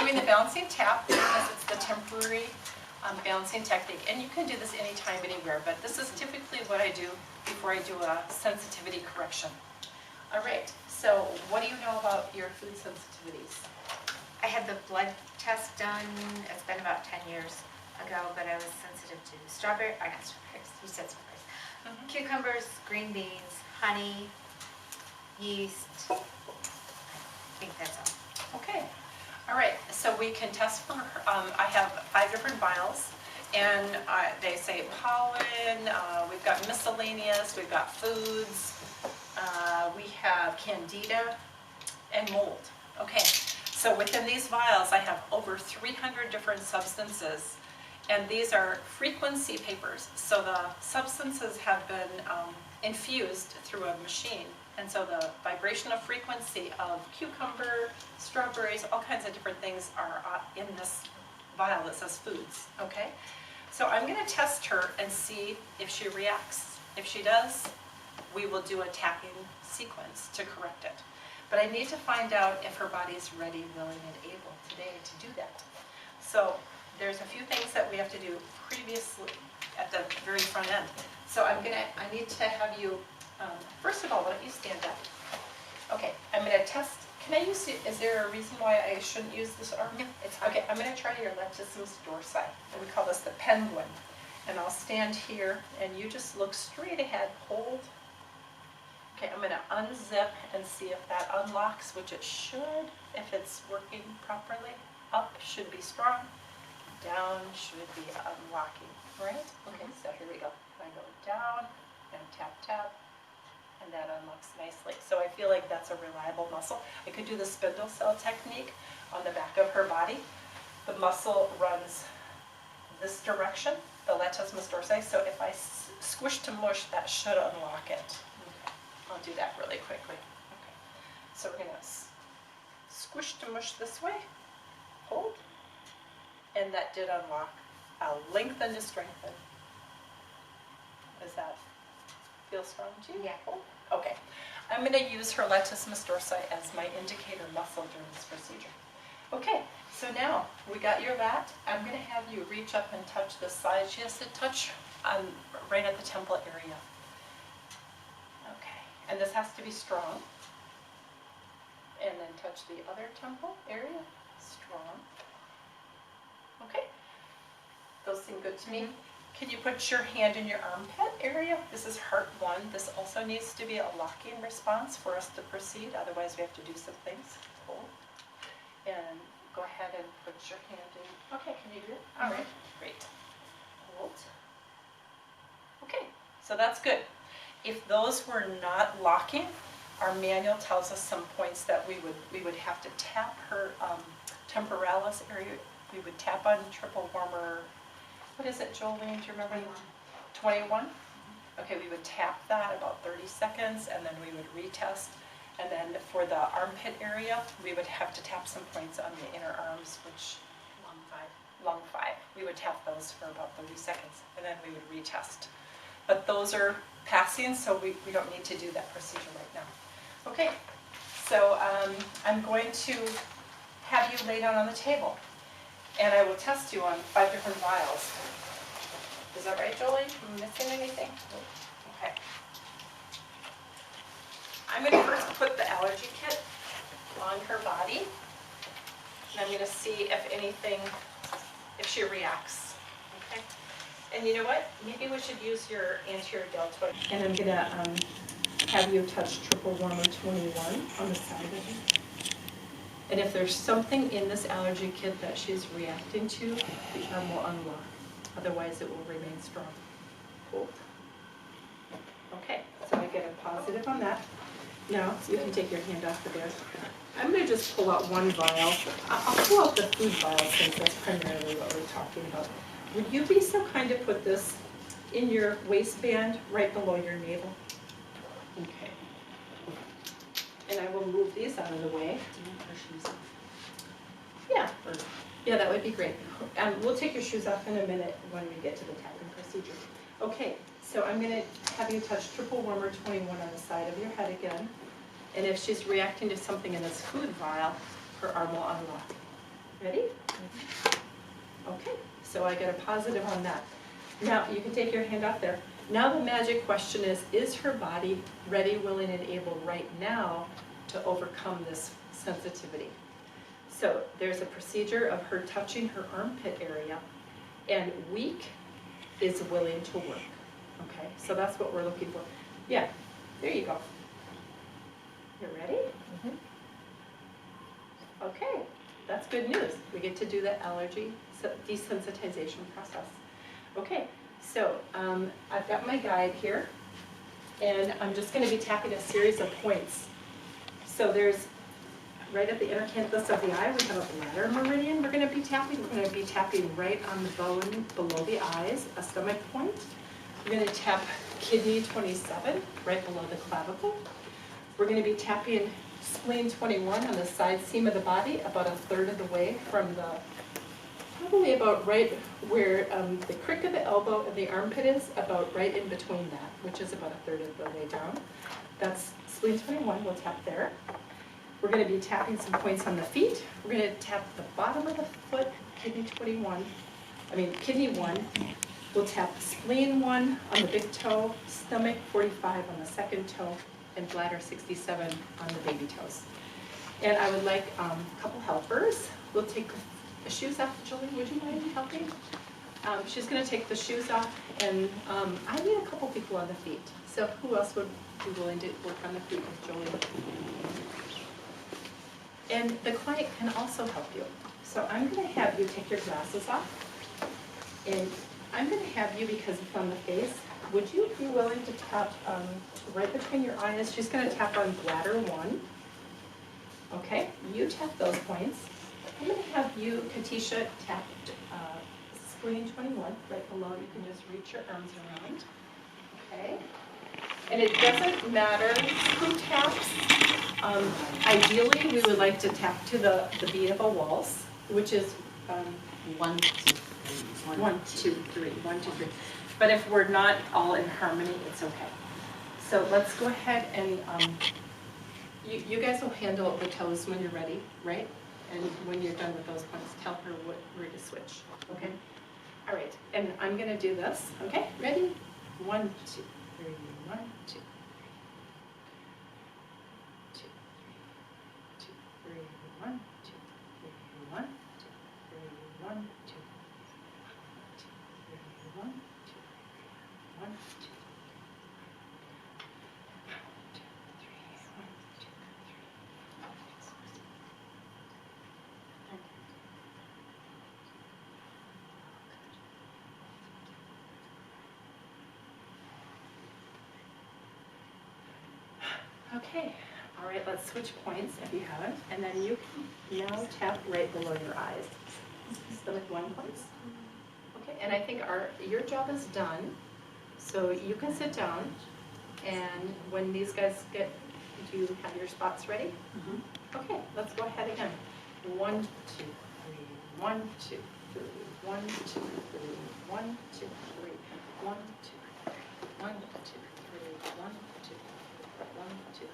doing the balancing tap because it's the temporary balancing technique. And you can do this anytime, anywhere, but this is typically what I do before I do a sensitivity correction. All right, so what do you know about your food sensitivities? I had the blood test done, it's been about 10 years ago, but I was sensitive to strawberries, you said strawberries, cucumbers, green beans, honey, yeast, I think that's all. Okay, all right, so we can test for, I have 5 different vials, and they say pollen, we've got miscellaneous, we've got foods, we have candida, and mold. Okay, so within these vials I have over 300 different substances, and these are frequency papers, so the substances have been infused through a machine. And so the vibration of frequency of cucumber, strawberries, all kinds of different things are in this vial that says foods, okay? So I'm going to test her and see if she reacts. If she does, we will do a tapping sequence to correct it. But I need to find out if her body is ready, willing, and able today to do that. So there's a few things that we have to do previously at the very front end. So I need to have you, first of all, why don't you stand up? Okay, I'm going to test. Can I use it? Is there a reason why I shouldn't use this arm? No, it's fine. Okay, I'm going to try your latissimus dorsi, and we call this the penguin. And I'll stand here, and you just look straight ahead, hold. Okay, I'm going to unzip and see if that unlocks, which it should, if it's working properly. Up should be strong, down should be unlocking, right? Okay, so here we go. I go down and tap, tap, and that unlocks nicely. So I feel like that's a reliable muscle. I could do the spindle cell technique on the back of her body. The muscle runs this direction, the latissimus dorsi, so if I squish to mush, that should unlock it. Okay. I'll do that really quickly. Okay. So we're going to squish to mush this way, hold, and that did unlock. I'll lengthen to strengthen. Does that feel strong to you? Yeah. Hold. Okay. I'm going to use her latissimus dorsi as my indicator muscle during this procedure. Okay, so now we got your lat. I'm going to have you reach up and touch the side. She has to touch right at the temple area. Okay, and this has to be strong. And then touch the other temple area. Strong. Okay, those seem good to me. Can you put your hand in your armpit area? This is heart 1. This also needs to be a locking response for us to proceed. Otherwise, we have to do some things. Hold. And go ahead and put your hand in. Okay, can you do it? All right, great. Hold. Okay, so that's good. If those were not locking, our manual tells us some points that we would have to tap her temporalis area. We would tap on triple warmer. What is it, Jolene? Do you remember? 21? Okay, we would tap that about 30 seconds, and then we would retest. And then for the armpit area, we would have to tap some points on the inner arms, which lung 5. We would tap those for about 30 seconds, and then we would retest. But those are passing, so we don't need to do that procedure right now. Okay, so I'm going to have you lay down on the table, and I will test you on 5 different vials. Is that right, Jolie? Am I missing anything? Okay. I'm going to first put the allergy kit on her body, and I'm going to see if she reacts. Okay. And you know what? Maybe we should use your anterior deltoid. And I'm going to have you touch triple warmer 21 on the side of it. And if there's something in this allergy kit that she's reacting to, the arm will unlock. Otherwise, it will remain strong. Hold. Okay, so I get a positive on that. Now, you can take your hand off the bear. I'm going to just pull out one vial. I'll pull out the food vial since that's primarily what we're talking about. Would you be so kind to put this in your waistband right below your navel? Okay. And I will move these out of the way. Yeah. Yeah, that would be great. We'll take your shoes off in a minute when we get to the tapping procedure. Okay, so I'm going to have you touch triple warmer 21 on the side of your head again. And if she's reacting to something in this food vial, her arm will unlock. Ready? Okay, so I get a positive on that. Now, you can take your hand off there. Now the magic question is her body ready, willing, and able right now to overcome this sensitivity? So there's a procedure of her touching her armpit area, and weak is willing to work. Okay, so that's what we're looking for. Yeah, there you go. You're ready? Mm-hmm. Okay, that's good news. We get to do the allergy desensitization process. Okay, so I've got my guide here, and I'm just going to be tapping a series of points. So there's, right at the inner canthus of the eye, we have a bladder meridian we're going to be tapping. We're going to be tapping right on the bone below the eyes, a stomach point. We're going to tap kidney 27 right below the clavicle. We're going to be tapping spleen 21 on the side seam of the body, about a third of the way from the, probably about right where the crick of the elbow and the armpit is, about right in between that, which is about a third of the way down. That's spleen 21, we'll tap there. We're going to be tapping some points on the feet. We're going to tap the bottom of the foot, kidney 1. We'll tap spleen 1 on the big toe, stomach 45 on the second toe, and bladder 67 on the baby toes. And I would like a couple helpers. We'll take the shoes off. Julie, would you mind helping? She's going to take the shoes off, and I need a couple people on the feet. So who else would be willing to work on the feet with Julie? And the client can also help you. So I'm going to have you take your glasses off, and I'm going to have you, because it's on the face, would you be willing to tap right between your eyes? She's going to tap on bladder 1. Okay, you tap those points. I'm going to have you, Katisha, tap spleen 21 right below. You can just reach your arms around. Okay, and it doesn't matter who taps. Ideally, we would like to tap to the beat of a waltz, which is 1, 2, 3, 1, 2, 3, 1, 2, 3. But if we're not all in harmony, it's okay. So let's go ahead and you guys will handle the toes when you're ready, right? And when you're done with those points, tell her where to switch. Okay. All right. And I'm gonna do this. Okay. Ready? 1, 2, 3, 1, 2. 1, 2, 3, 1, 2, 3, 1, 2, 1, 2, 3, 1, 2, 1, 2, 1, 2, 1, 2, 3, 1, 2, 1, 2, 3, 1, 2, 3, 1. Okay. All right, let's switch points if you haven't, and then you can now tap right below your eyes. Stomach 1 points. Okay, and I think your job is done, so you can sit down, and when these guys get, do you have your spots ready? Mm-hmm. Okay, let's go ahead again. 1, 2, 3, 1, 2, 3, 1, 2, 3, 1, 2, 3, 1, 2, 1, 2, 3, 1, 2, 1, 2.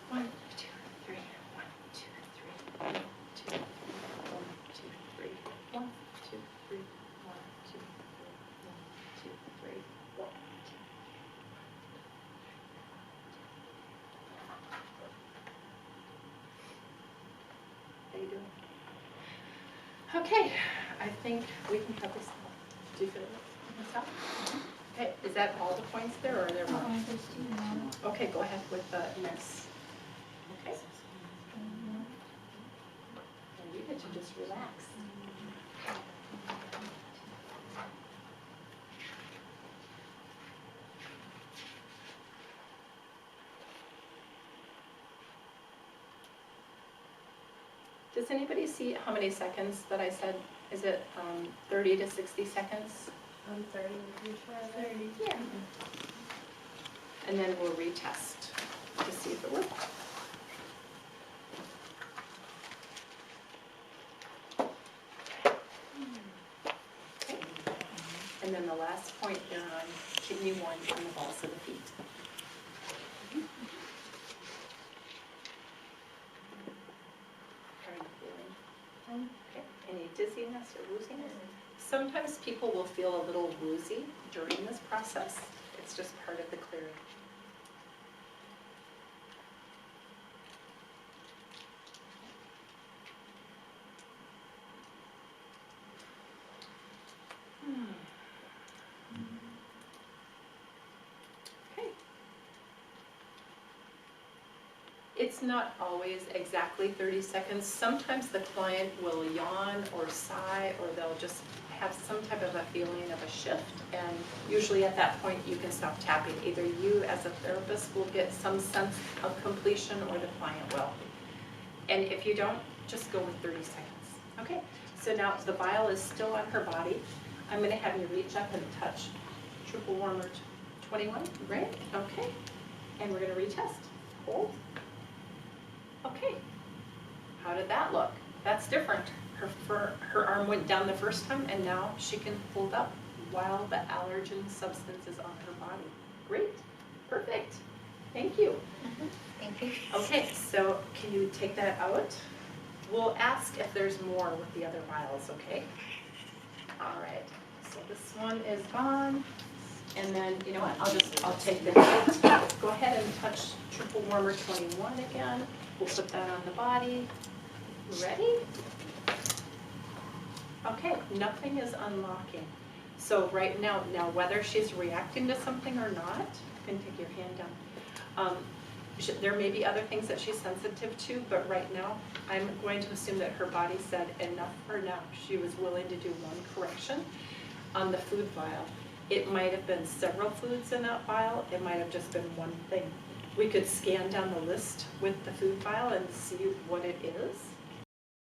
1, 2, 3, 1, 2, 3, 1, 2, 1, 2, 3, 1, 2, 3, 1, 2, 3, 1, 2, 3, 1, 2. How you doing? Okay, I think we can cut this off. Do you feel this out? Okay, is that all the points there, or are there more? Okay, go ahead with the next. Okay. And you get to just relax. Does anybody see how many seconds that I said? Is it 30 to 60 seconds? 30, would you try 30? Yeah. And then we'll retest to see if it works. Okay. And then the last point there on kidney 1 on the balls of the feet. dizziness or wooziness? Sometimes people will feel a little woozy during this process. It's just part of the clearing. Okay. It's not always exactly 30 seconds. Sometimes the client will yawn or sigh, or they'll just have some type of a feeling of a shift, and usually at that point you can stop tapping. Either you as a therapist will get some sense of completion, or the client will. And if you don't, just go with 30 seconds. Okay, so now the vial is still on her body. I'm going to have you reach up and touch triple warmer 21, right? Okay, and we're going to retest. Hold. Okay, how did that look? That's different. Her arm went down the first time, and now she can hold up while the allergen substance is on her body. Great, perfect. Thank you. Thank you. Okay, so can you take that out? We'll ask if there's more with the other vials, okay? All right, so this one is gone. And then, you know what, I'll take the hit. Go ahead and touch triple warmer 21 again. We'll put that on the body. Ready? Okay, nothing is unlocking. So right now whether she's reacting to something or not, you can take your hand down. There may be other things that she's sensitive to, but right now I'm going to assume that her body said enough for now. She was willing to do one correction on the food vial. It might have been several foods in that vial. It might have just been one thing. We could scan down the list with the food vial and see what it is.